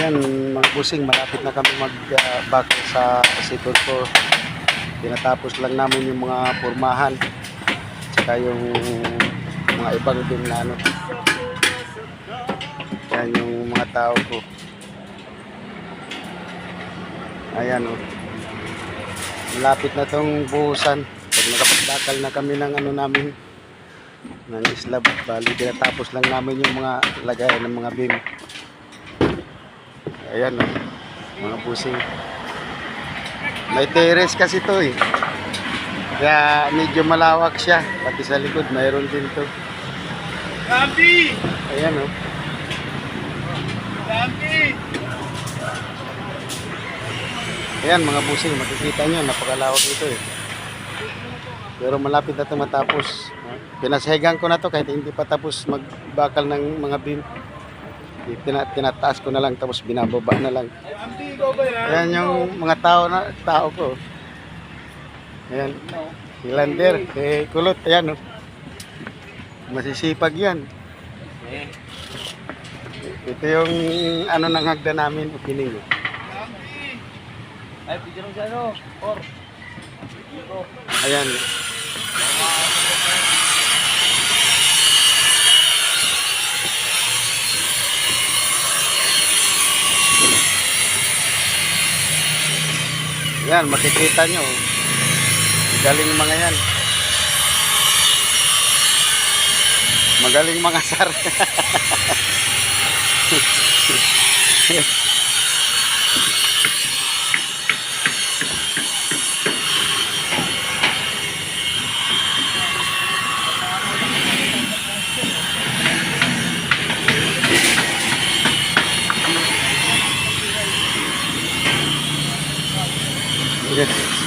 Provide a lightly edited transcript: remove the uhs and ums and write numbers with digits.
Ayan mga busing, malapit na kami mag-back sa second floor. Tinatapos lang namin yung mga pormahan tsaka yung mga ibang din na ano. Ayan yung mga tao ko. Ayan o. Malapit na tong buhusan. Pag nakapagdakal na kami ng ano namin ng slab, bali tinatapos lang namin yung mga lagay ng mga beam. Ayan o, mga busing. May terrace kasi to eh. Kaya medyo malawak siya. Pati sa likod mayroon din to. Gambi! Ayan o. Gambi! Ayan mga busing, makikita nyo, napakalawak ito eh. Pero malapit na ito matapos. Pinasahigan ko na to kahit hindi pa tapos magbakal ng mga beam. Tinataas ko na lang tapos binababa na lang. Gambi, ikaw ba yan? Ayan yung mga tao ko. Ayan. Hilander, kulot, ayan o. Masisipag yan. Ito yung ano ng hagda namin, opening. Ay, pidyo siya no? Or? Ayan. Yan, makikita nyo. Galing mga yan. Magaling mga sar. Yes.